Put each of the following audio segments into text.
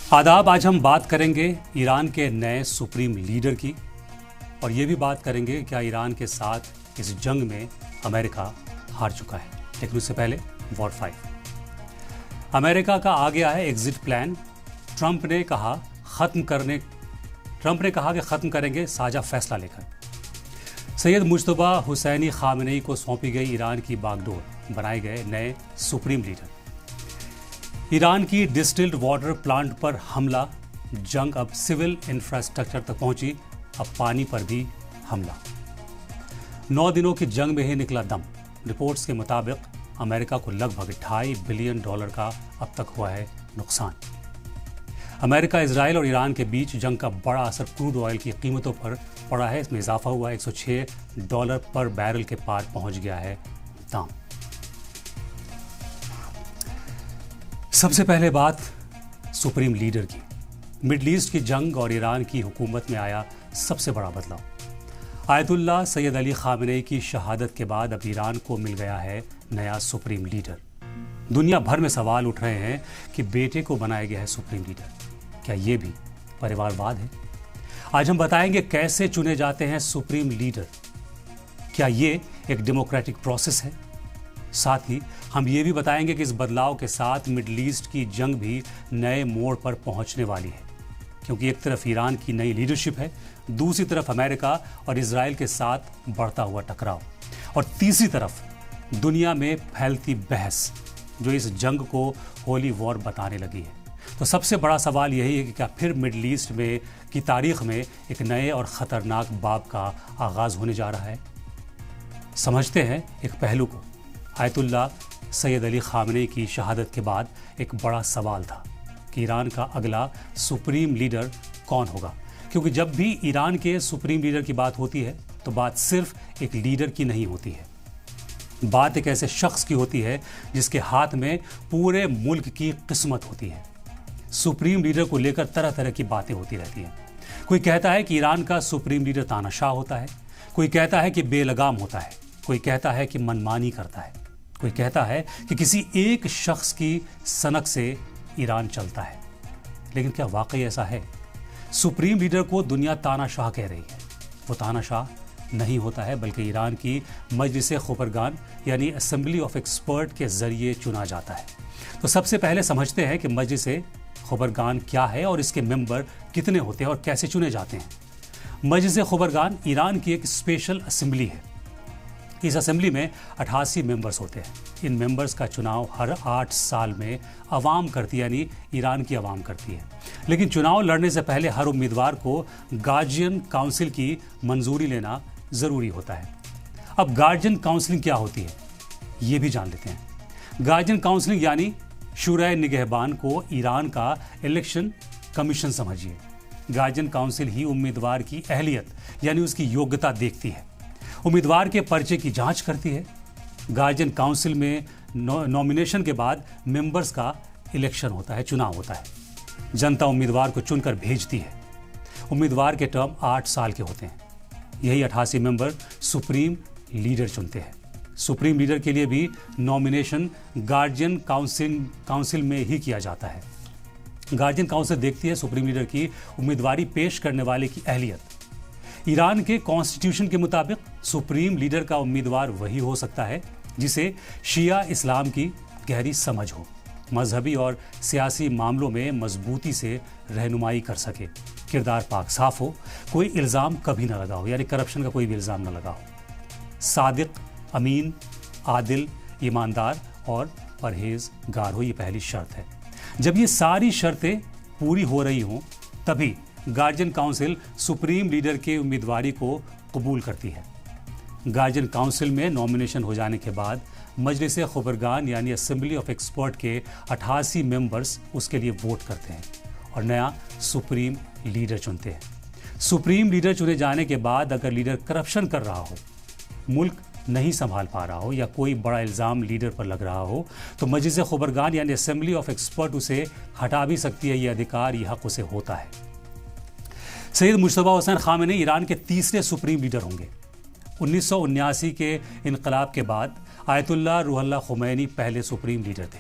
आदाब। आज हम बात करेंगे ईरान के नए सुप्रीम लीडर की और ये भी बात करेंगे क्या ईरान के साथ इस जंग में अमेरिका हार चुका है। लेकिन उससे पहले वॉर 5 अमेरिका का आ गया है एग्जिट प्लान। ट्रंप ने कहा कि खत्म करेंगे साझा फैसला लेकर। सैयद मुज्तबा हुसैनी खामनेई को सौंपी गई ईरान की बागडोर, बनाए गए नए सुप्रीम लीडर। ईरान की डिस्टिल्ड वाटर प्लांट पर हमला, जंग अब सिविल इंफ्रास्ट्रक्चर तक पहुंची, अब पानी पर भी हमला। 9 दिनों की जंग में ही निकला दम। रिपोर्ट्स के मुताबिक अमेरिका को लगभग $2.5 बिलियन का अब तक हुआ है नुकसान। अमेरिका, इजराइल और ईरान के बीच जंग का बड़ा असर क्रूड ऑयल की कीमतों पर पड़ा है। इसमें इजाफा हुआ, $106 पर बैरल के पार पहुंच गया है दाम। सबसे पहले बात सुप्रीम लीडर की। मिडल ईस्ट की जंग और ईरान की हुकूमत में आया सबसे बड़ा बदलाव। आयतुल्लाह सैयद अली खामनेई की शहादत के बाद अब ईरान को मिल गया है नया सुप्रीम लीडर। दुनिया भर में सवाल उठ रहे हैं कि बेटे को बनाया गया है सुप्रीम लीडर, क्या ये भी परिवारवाद है? आज हम बताएंगे कैसे चुने जाते हैं सुप्रीम लीडर, क्या ये एक डेमोक्रेटिक प्रोसेस है। साथ ही हम ये भी बताएंगे कि इस बदलाव के साथ मिडल ईस्ट की जंग भी नए मोड़ पर पहुंचने वाली है, क्योंकि एक तरफ ईरान की नई लीडरशिप है, दूसरी तरफ अमेरिका और इजराइल के साथ बढ़ता हुआ टकराव, और तीसरी तरफ दुनिया में फैलती बहस जो इस जंग को होली वॉर बताने लगी है। तो सबसे बड़ा सवाल यही है कि क्या फिर मिडल ईस्ट में की तारीख में एक नए और ख़तरनाक बाब का आगाज़ होने जा रहा है। समझते हैं एक पहलू को। आयतुल्लाह सैयद अली खामनेई की शहादत के बाद एक बड़ा सवाल था कि ईरान का अगला सुप्रीम लीडर कौन होगा, क्योंकि जब भी ईरान के सुप्रीम लीडर की बात होती है तो बात सिर्फ एक लीडर की नहीं होती है, बात एक ऐसे शख्स की होती है जिसके हाथ में पूरे मुल्क की किस्मत होती है। सुप्रीम लीडर को लेकर तरह तरह की बातें होती रहती हैं। कोई कहता है कि ईरान का सुप्रीम लीडर तानाशाह होता है, कोई कहता है कि बेलगाम होता है, कोई कहता है कि मनमानी करता है, कोई कहता है कि किसी एक शख्स की सनक से ईरान चलता है। लेकिन क्या वाकई ऐसा है? सुप्रीम लीडर को दुनिया तानाशाह कह रही है, वो तानाशाह नहीं होता है, बल्कि ईरान की मजलिस खुबरगान यानी असेंबली ऑफ एक्सपर्ट के जरिए चुना जाता है। तो सबसे पहले समझते हैं कि मजलिस खुबरगान क्या है और इसके मेंबर कितने होते हैं और कैसे चुने जाते हैं। मजलिस खुबरगान ईरान की एक स्पेशल असेंबली है। इस असेंबली में 88 मेंबर्स होते हैं। इन मेंबर्स का चुनाव हर 8 साल में अवाम करती है, यानी ईरान की अवाम करती है। लेकिन चुनाव लड़ने से पहले हर उम्मीदवार को गार्जियन काउंसिल की मंजूरी लेना ज़रूरी होता है। अब गार्जियन काउंसिलिंग क्या होती है ये भी जान लेते हैं। गार्जियन काउंसिलिंग यानी शुरा निगहबान को ईरान का इलेक्शन कमीशन समझिए। गार्जियन काउंसिल ही उम्मीदवार की अहलियत यानी उसकी योग्यता देखती है, उम्मीदवार के पर्चे की जांच करती है। गार्जियन काउंसिल में नॉमिनेशन के बाद मेंबर्स का इलेक्शन होता है, चुनाव होता है। जनता उम्मीदवार को चुनकर भेजती है। उम्मीदवार के टर्म 8 साल के होते हैं। यही 88 मेंबर सुप्रीम लीडर चुनते हैं। सुप्रीम लीडर के लिए भी नॉमिनेशन गार्जियन काउंसिल में ही किया जाता है। गार्जियन काउंसिल देखती है सुप्रीम लीडर की उम्मीदवारी पेश करने वाले की अहलियत। ईरान के कॉन्स्टिट्यूशन के मुताबिक सुप्रीम लीडर का उम्मीदवार वही हो सकता है जिसे शिया इस्लाम की गहरी समझ हो, मजहबी और सियासी मामलों में मजबूती से रहनुमाई कर सके, किरदार पाक साफ हो, कोई इल्ज़ाम कभी ना लगा हो, यानी करप्शन का कोई भी इल्ज़ाम ना लगा हो, सादिक, अमीन, आदिल, ईमानदार और परहेजगार हो। ये पहली शर्त है। जब ये सारी शर्तें पूरी हो रही हों तभी गार्जियन काउंसिल सुप्रीम लीडर के उम्मीदवारी को कबूल करती है। गार्जियन काउंसिल में नॉमिनेशन हो जाने के बाद मजलिस खुबरगान यानी असेंबली ऑफ एक्सपर्ट के 88 मेंबर्स उसके लिए वोट करते हैं और नया सुप्रीम लीडर चुनते हैं। सुप्रीम लीडर चुने जाने के बाद अगर लीडर करप्शन कर रहा हो, मुल्क नहीं संभाल पा रहा हो या कोई बड़ा इल्ज़ाम लीडर पर लग रहा हो तो मजलिस खुबरगान यानी असेंबली ऑफ एक्सपर्ट उसे हटा भी सकती है। ये अधिकार, ये हक उसे होता है। सैयद मुज्तबा हुसैन खामनेई ईरान के तीसरे सुप्रीम लीडर होंगे। 1979 के इनकलाब के बाद आयतुल्लाह रूहुल्लाह खुमैनी पहले सुप्रीम लीडर थे।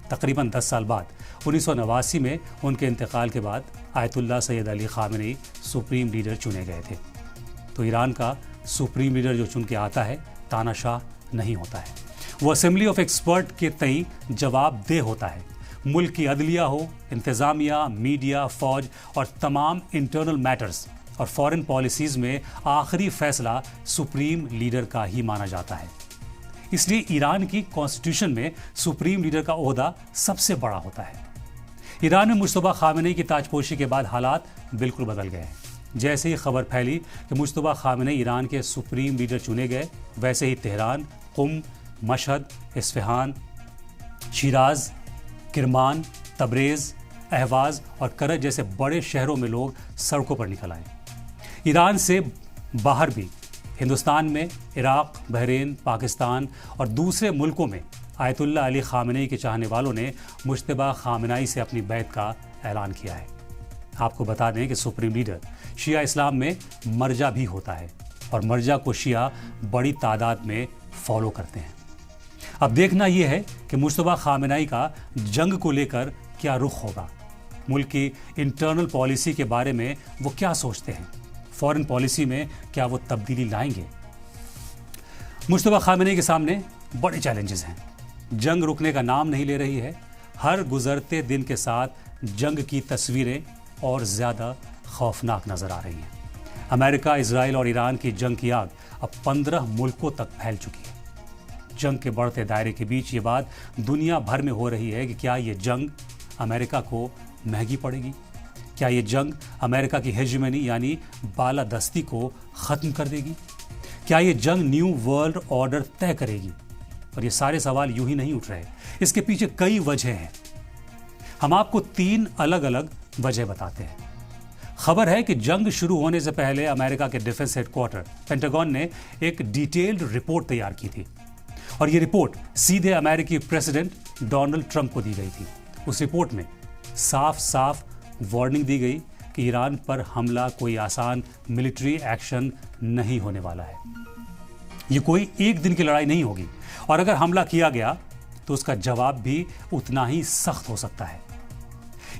तकरीबन 10 साल बाद 1989 में उनके इंतकाल के बाद ayatollah Syed Ali Khamenei supreme leader चुने गए थे। तो ईरान का सुप्रीम लीडर जो चुन के आता है तानाशाह नहीं होता है, वो असेंबली ऑफ एक्सपर्ट के तई जवाबदेह होता है। मुल्क की अदलिया हो, इंतज़ामिया, मीडिया, फौज और तमाम इंटरनल मैटर्स और फॉरेन पॉलिसीज़ में आखिरी फैसला सुप्रीम लीडर का ही माना जाता है। इसलिए ईरान की कॉन्स्टिट्यूशन में सुप्रीम लीडर का ओहदा सबसे बड़ा होता है। ईरान में मुश्तबा खामेनी की ताजपोशी के बाद हालात बिल्कुल बदल गए हैं। जैसे ही खबर फैली कि मुश्तबा खामेनी ईरान के सुप्रीम लीडर चुने गए, वैसे ही तेहरान, कुम, Mashhad, Isfahan, Siraj, Kirman, Tabrez, Ahvaz और करज जैसे बड़े शहरों में लोग सड़कों पर निकल आए। ईरान से बाहर भी हिंदुस्तान में, इराक, बहरीन, पाकिस्तान और दूसरे मुल्कों में आयतुल्ला अली खामेनी के चाहने वालों ने मुश्तबा खामेनी से अपनी बैत का ऐलान किया है। आपको बता दें कि सुप्रीम लीडर शिया इस्लाम में मर्जा भी होता है और मर्जा को शिया बड़ी तादाद में फॉलो करते हैं। अब देखना यह है कि मुश्तबा खामेनी का जंग को लेकर क्या रुख होगा, मुल्क की इंटरनल पॉलिसी के बारे में वो क्या सोचते हैं, फॉरेन पॉलिसी में क्या वो तब्दीली लाएंगे। मुश्तबा खामेनी के सामने बड़े चैलेंजेस हैं। जंग रुकने का नाम नहीं ले रही है। हर गुजरते दिन के साथ जंग की तस्वीरें और ज़्यादा खौफनाक नजर आ रही हैं। अमेरिका, इजराइल और ईरान की जंग की आग अब 15 मुल्कों तक फैल चुकी है। जंग के बढ़ते दायरे के बीच ये बात दुनिया भर में हो रही है कि क्या ये जंग अमेरिका को महंगी पड़ेगी? क्या ये जंग अमेरिका की हेजेमनी यानी बालादस्ती को ख़त्म कर देगी? क्या ये जंग न्यू वर्ल्ड ऑर्डर तय करेगी? और ये सारे सवाल यूं ही नहीं उठ रहे, इसके पीछे कई वजह हैं। हम आपको 3 अलग अलग वजह बताते हैं। खबर है कि जंग शुरू होने से पहले अमेरिका के डिफेंस हेडक्वार्टर पेंटागन ने एक डिटेल्ड रिपोर्ट तैयार की थी और ये रिपोर्ट सीधे अमेरिकी प्रेसिडेंट डोनाल्ड ट्रंप को दी गई थी। उस रिपोर्ट में साफ साफ वार्निंग दी गई कि ईरान पर हमला कोई आसान मिलिट्री एक्शन नहीं होने वाला है। ये कोई एक दिन की लड़ाई नहीं होगी और अगर हमला किया गया तो उसका जवाब भी उतना ही सख्त हो सकता है।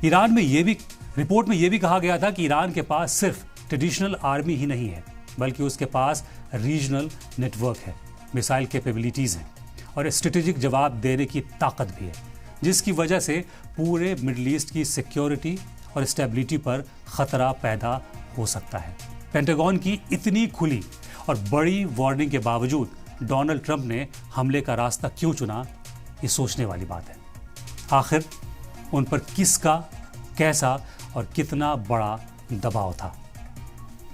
ईरान में रिपोर्ट में यह भी कहा गया था कि ईरान के पास सिर्फ ट्रेडिशनल आर्मी ही नहीं है, बल्कि उसके पास रीजनल नेटवर्क है, मिसाइल कैपेबिलिटीज हैं और स्ट्रेटेजिक जवाब देने की ताकत भी है, जिसकी वजह से पूरे मिडिल ईस्ट की सिक्योरिटी और स्टेबिलिटी पर खतरा पैदा हो सकता है। पेंटागन की इतनी खुली और बड़ी वार्निंग के बावजूद डोनाल्ड ट्रंप ने हमले का रास्ता क्यों चुना, ये सोचने वाली बात है। आखिर उन पर किसका, कैसा और कितना बड़ा दबाव था?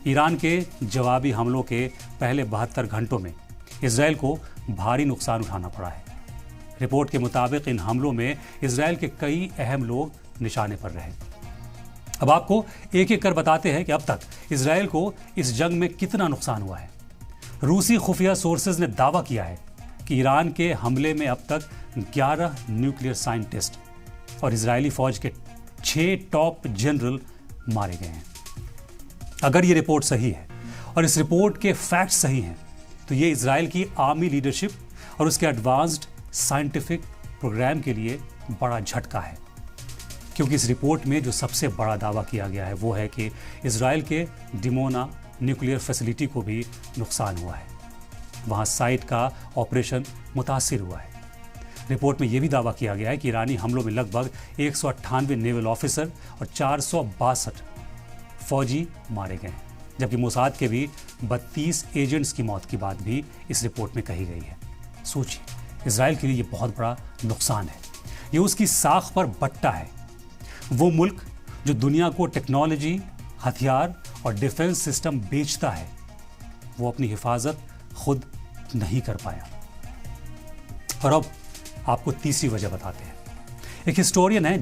ईरान के जवाबी हमलों के पहले 72 घंटों में इजराइल को भारी नुकसान उठाना पड़ा है। रिपोर्ट के मुताबिक इन हमलों में इजराइल के कई अहम लोग निशाने पर रहे। अब आपको एक एक कर बताते हैं कि अब तक इजराइल को इस जंग में कितना नुकसान हुआ है। रूसी खुफिया सोर्सेज ने दावा किया है कि ईरान के हमले में अब तक 11 न्यूक्लियर साइंटिस्ट और इजरायली फौज के 6 टॉप जनरल मारे गए हैं। अगर ये रिपोर्ट सही है और इस रिपोर्ट के फैक्ट सही हैं, तो ये इजराइल की आर्मी लीडरशिप और उसके एडवांस्ड साइंटिफिक प्रोग्राम के लिए बड़ा झटका है, क्योंकि इस रिपोर्ट में जो सबसे बड़ा दावा किया गया है वो है कि इजराइल के डिमोना न्यूक्लियर फैसिलिटी को भी नुकसान हुआ है। वहाँ साइट का ऑपरेशन मुतासिर हुआ है। रिपोर्ट में यह भी दावा किया गया है कि ईरानी हमलों में लगभग 198 नेवल ऑफिसर और 462 फौजी मारे गए हैं, जबकि मोसाद के भी 32 एजेंट्स की मौत की बात भी इस रिपोर्ट में कही गई है। सोचिए, इजराइल के लिए ये बहुत बड़ा नुकसान है। ये उसकी साख पर बट्टा है। वो मुल्क जो दुनिया को टेक्नोलॉजी, हथियार और डिफेंस सिस्टम बेचता है, वो अपनी हिफाजत खुद नहीं कर पाया। और अब आपको तीसरी वजह बताते हैं। एक हिस्टोरियन है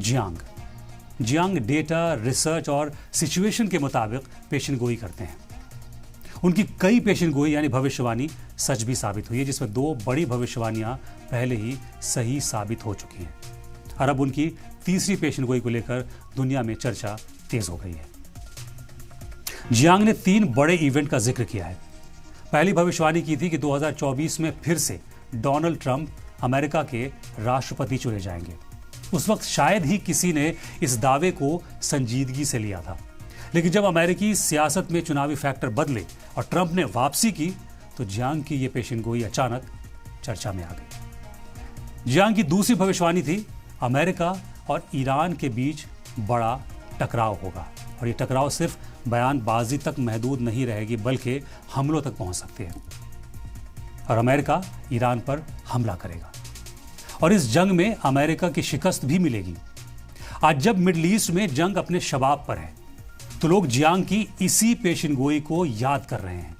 जियांग डेटा, रिसर्च और सिचुएशन के मुताबिक पेशेनगोई करते हैं। उनकी कई पेशेनगोई यानी भविष्यवाणी सच भी साबित हुई है, जिसमें 2 बड़ी भविष्यवाणियां पहले ही सही साबित हो चुकी हैं। और अब उनकी तीसरी पेशेनगोई को लेकर दुनिया में चर्चा तेज हो गई है। जियांग ने 3 बड़े इवेंट का जिक्र किया है। पहली भविष्यवाणी की थी कि 2024 में फिर से डोनाल्ड ट्रंप अमेरिका के राष्ट्रपति चुने जाएंगे। उस वक्त शायद ही किसी ने इस दावे को संजीदगी से लिया था। लेकिन जब अमेरिकी सियासत में चुनावी फैक्टर बदले और ट्रंप ने वापसी की तो जियांग की यह पेशिनगोई अचानक चर्चा में आ गई। जियांग की दूसरी भविष्यवाणी थी अमेरिका और ईरान के बीच बड़ा टकराव होगा और ये टकराव सिर्फ बयानबाजी तक महदूद नहीं रहेगी बल्कि हमलों तक पहुंच सकते हैं और अमेरिका ईरान पर हमला करेगा और इस जंग में अमेरिका की शिकस्त भी मिलेगी। आज जब मिडिल ईस्ट में जंग अपने शबाब पर है तो लोग जियांग की इसी पेशिनगोई को याद कर रहे हैं।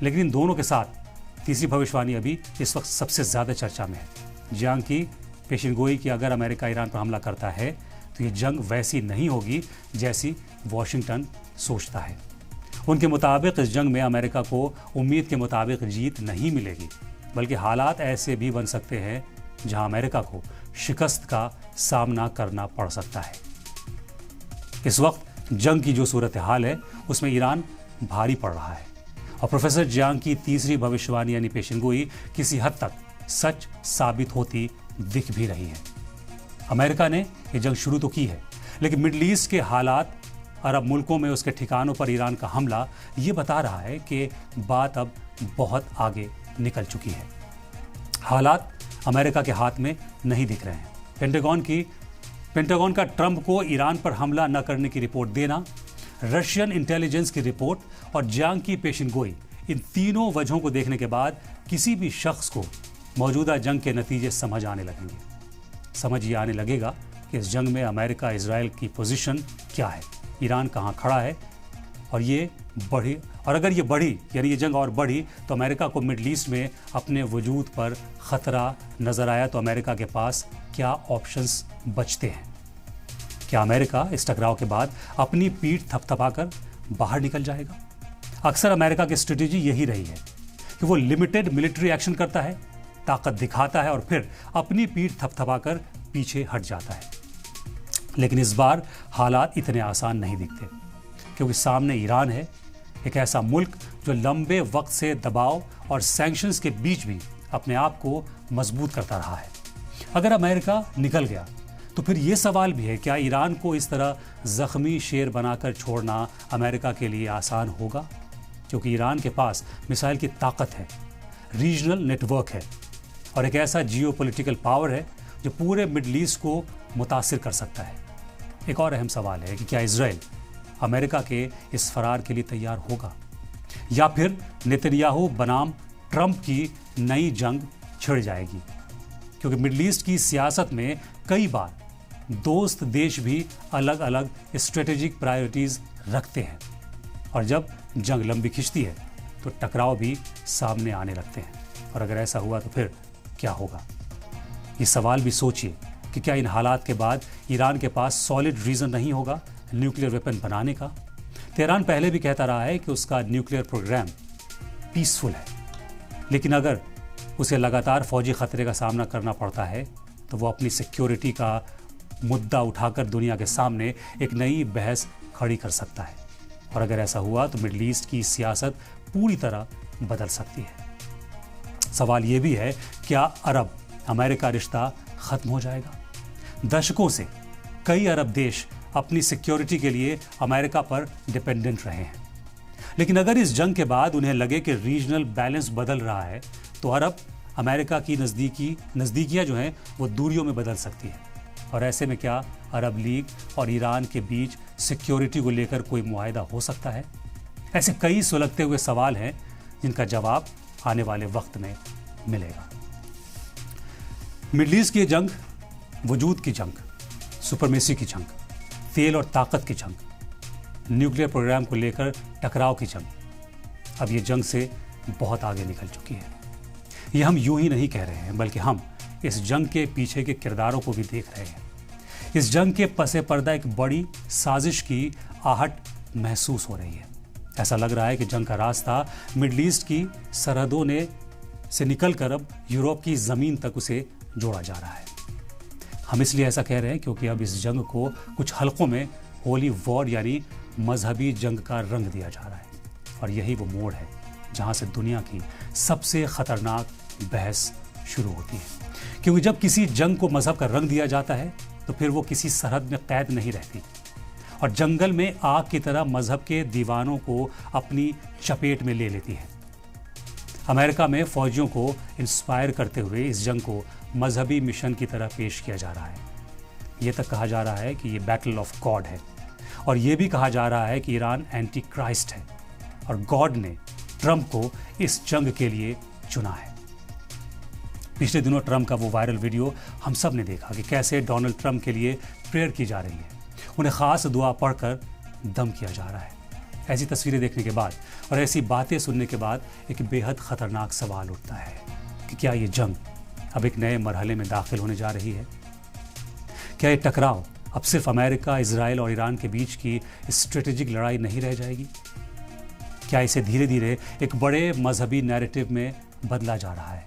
लेकिन इन दोनों के साथ तीसरी भविष्यवाणी अभी इस वक्त सबसे ज्यादा चर्चा में है। जियांग की पेशिनगोई कि अगर अमेरिका ईरान पर हमला करता है तो ये जंग वैसी नहीं होगी जैसी वॉशिंगटन सोचता है। उनके मुताबिक इस जंग में अमेरिका को उम्मीद के मुताबिक जीत नहीं मिलेगी बल्कि हालात ऐसे भी बन सकते हैं जहां अमेरिका को शिकस्त का सामना करना पड़ सकता है। इस वक्त जंग की जो सूरत हाल है उसमें ईरान भारी पड़ रहा है और प्रोफेसर जियांग की तीसरी भविष्यवाणी यानी पेशिनगोई किसी हद तक सच साबित होती दिख भी रही है। अमेरिका ने ये जंग शुरू तो की है लेकिन मिडिल ईस्ट के हालात, अरब मुल्कों में उसके ठिकानों पर ईरान का हमला ये बता रहा है कि बात अब बहुत आगे निकल चुकी है। हालात अमेरिका के हाथ में नहीं दिख रहे हैं। पेंटागन का ट्रंप को ईरान पर हमला न करने की रिपोर्ट देना, रशियन इंटेलिजेंस की रिपोर्ट और जियांग की पेशिनगोई, इन तीनों वजहों को देखने के बाद किसी भी शख्स को मौजूदा जंग के नतीजे समझ आने लगेंगे। समझ ये आने लगेगा कि इस जंग में अमेरिका इजराइल की पोजीशन क्या है, ईरान कहाँ खड़ा है और अगर ये बढ़ी यानी ये जंग और बढ़ी तो अमेरिका को मिडिल ईस्ट में अपने वजूद पर खतरा नजर आया तो अमेरिका के पास क्या ऑप्शंस बचते हैं। क्या अमेरिका इस टकराव के बाद अपनी पीठ थपथपाकर बाहर निकल जाएगा? अक्सर अमेरिका की स्ट्रेटेजी यही रही है कि वो लिमिटेड मिलिट्री एक्शन करता है, ताकत दिखाता है और फिर अपनी पीठ थपथपाकर पीछे हट जाता है। लेकिन इस बार हालात इतने आसान नहीं दिखते क्योंकि सामने ईरान है, एक ऐसा मुल्क जो लंबे वक्त से दबाव और सैंक्शंस के बीच भी अपने आप को मजबूत करता रहा है। अगर अमेरिका निकल गया तो फिर ये सवाल भी है, क्या ईरान को इस तरह जख्मी शेर बनाकर छोड़ना अमेरिका के लिए आसान होगा? क्योंकि ईरान के पास मिसाइल की ताकत है, रीजनल नेटवर्क है और एक ऐसा जियोपॉलिटिकल पावर है जो पूरे मिडिल ईस्ट को मुतासिर कर सकता है। एक और अहम सवाल है कि क्या इजराइल अमेरिका के इस फरार के लिए तैयार होगा या फिर नेतन्याहू बनाम ट्रंप की नई जंग छिड़ जाएगी? क्योंकि मिडिल ईस्ट की सियासत में कई बार दोस्त देश भी अलग अलग स्ट्रेटेजिक प्रायोरिटीज रखते हैं और जब जंग लंबी खिंचती है तो टकराव भी सामने आने लगते हैं। और अगर ऐसा हुआ तो फिर क्या होगा? ये सवाल भी सोचिए कि क्या इन हालात के बाद ईरान के पास सॉलिड रीजन नहीं होगा न्यूक्लियर वेपन बनाने का? तेहरान पहले भी कहता रहा है कि उसका न्यूक्लियर प्रोग्राम पीसफुल है, लेकिन अगर उसे लगातार फौजी खतरे का सामना करना पड़ता है तो वो अपनी सिक्योरिटी का मुद्दा उठाकर दुनिया के सामने एक नई बहस खड़ी कर सकता है। और अगर ऐसा हुआ तो मिडिल ईस्ट की सियासत पूरी तरह बदल सकती है। सवाल ये भी है, क्या अरब अमेरिका रिश्ता खत्म हो जाएगा? दशकों से कई अरब देश अपनी सिक्योरिटी के लिए अमेरिका पर डिपेंडेंट रहे हैं, लेकिन अगर इस जंग के बाद उन्हें लगे कि रीजनल बैलेंस बदल रहा है तो अरब अमेरिका की नज़दीकियां जो हैं वो दूरियों में बदल सकती है। और ऐसे में क्या अरब लीग और ईरान के बीच सिक्योरिटी को लेकर कोई मुआहदा हो सकता है? ऐसे कई सुलगते हुए सवाल हैं जिनका जवाब आने वाले वक्त में मिलेगा। मिडिल ईस्ट की जंग वजूद की जंग, सुपरमेसी की जंग, तेल और ताकत की जंग, न्यूक्लियर प्रोग्राम को लेकर टकराव की जंग, अब ये जंग से बहुत आगे निकल चुकी है। ये हम यूं ही नहीं कह रहे हैं बल्कि हम इस जंग के पीछे के किरदारों को भी देख रहे हैं। इस जंग के पसे पर्दा एक बड़ी साजिश की आहट महसूस हो रही है। ऐसा लग रहा है कि जंग का रास्ता मिडिल ईस्ट की सरहदों से निकलकर अब यूरोप की जमीन तक उसे जोड़ा जा रहा है। हम इसलिए ऐसा कह रहे हैं क्योंकि अब इस जंग को कुछ हलकों में होली वॉर यानी मजहबी जंग का रंग दिया जा रहा है और यही वो मोड़ है जहां से दुनिया की सबसे खतरनाक बहस शुरू होती है। क्योंकि जब किसी जंग को मजहब का रंग दिया जाता है तो फिर वो किसी सरहद में कैद नहीं रहती और जंगल में आग की तरह मजहब के दीवानों को अपनी चपेट में ले लेती है। अमेरिका में फौजियों को इंस्पायर करते हुए इस जंग को मजहबी मिशन की तरह पेश किया जा रहा है। ये तक कहा जा रहा है कि ये बैटल ऑफ गॉड है और ये भी कहा जा रहा है कि ईरान एंटी क्राइस्ट है और गॉड ने ट्रंप को इस जंग के लिए चुना है। पिछले दिनों ट्रंप का वो वायरल वीडियो हम सब ने देखा कि कैसे डोनाल्ड ट्रंप के लिए प्रेयर की जा रही है, उन्हें खास दुआ पढ़कर दम किया जा रहा है। ऐसी तस्वीरें देखने के बाद और ऐसी बातें सुनने के बाद एक बेहद खतरनाक सवाल उठता है कि क्या ये जंग अब एक नए मरहले में दाखिल होने जा रही है? क्या ये टकराव अब सिर्फ अमेरिका, इजराइल और ईरान के बीच की स्ट्रेटेजिक लड़ाई नहीं रह जाएगी? क्या इसे धीरे धीरे एक बड़े मजहबी नैरेटिव में बदला जा रहा है?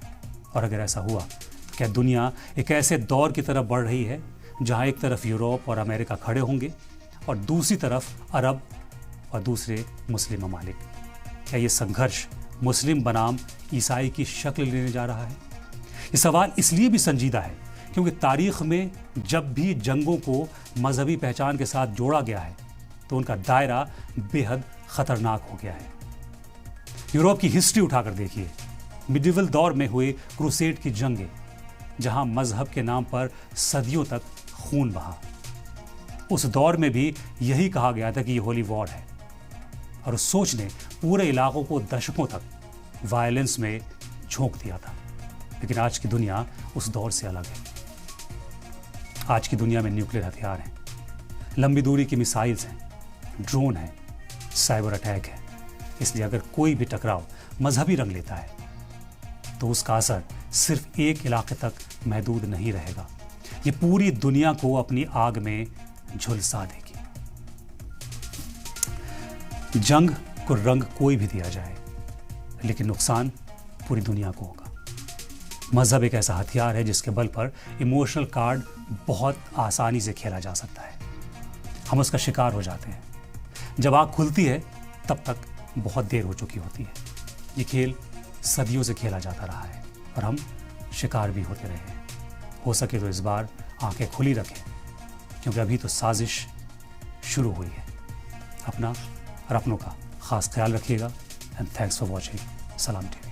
और अगर ऐसा हुआ तो क्या दुनिया एक ऐसे दौर की तरफ बढ़ रही है जहां एक तरफ यूरोप और अमेरिका खड़े होंगे और दूसरी तरफ अरब और दूसरे मुस्लिम ममालिक? क्या ये संघर्ष मुस्लिम बनाम ईसाई की शक्ल लेने जा रहा है? ये सवाल इसलिए भी संजीदा है क्योंकि तारीख में जब भी जंगों को मजहबी पहचान के साथ जोड़ा गया है तो उनका दायरा बेहद खतरनाक हो गया है। यूरोप की हिस्ट्री उठाकर देखिए, मिडिवल दौर में हुए क्रूसेड की जंगें, जहां मजहब के नाम पर सदियों तक खून बहा। उस दौर में भी यही कहा गया था कि ये होली वॉर है और उस सोच ने पूरे इलाकों को दशकों तक वायलेंस में झोंक दिया था। लेकिन आज की दुनिया उस दौर से अलग है। आज की दुनिया में न्यूक्लियर हथियार हैं, लंबी दूरी की मिसाइल्स हैं, ड्रोन है, साइबर अटैक है। इसलिए अगर कोई भी टकराव मजहबी रंग लेता है तो उसका असर सिर्फ एक इलाके तक महदूद नहीं रहेगा, ये पूरी दुनिया को अपनी आग में झुलसा देगी। जंग को रंग कोई भी दिया जाए लेकिन नुकसान पूरी दुनिया को होगा। मजहब एक ऐसा हथियार है जिसके बल पर इमोशनल कार्ड बहुत आसानी से खेला जा सकता है। हम उसका शिकार हो जाते हैं। जब आग खुलती है तब तक बहुत देर हो चुकी होती है। ये खेल सदियों से खेला जाता रहा है और हम शिकार भी होते रहे हैं। हो सके तो इस बार आंखें खुली रखें क्योंकि अभी तो साजिश शुरू हुई है। अपना और अपनों का खास ख्याल रखिएगा एंड थैंक्स फॉर वॉचिंग सलाम टीवी।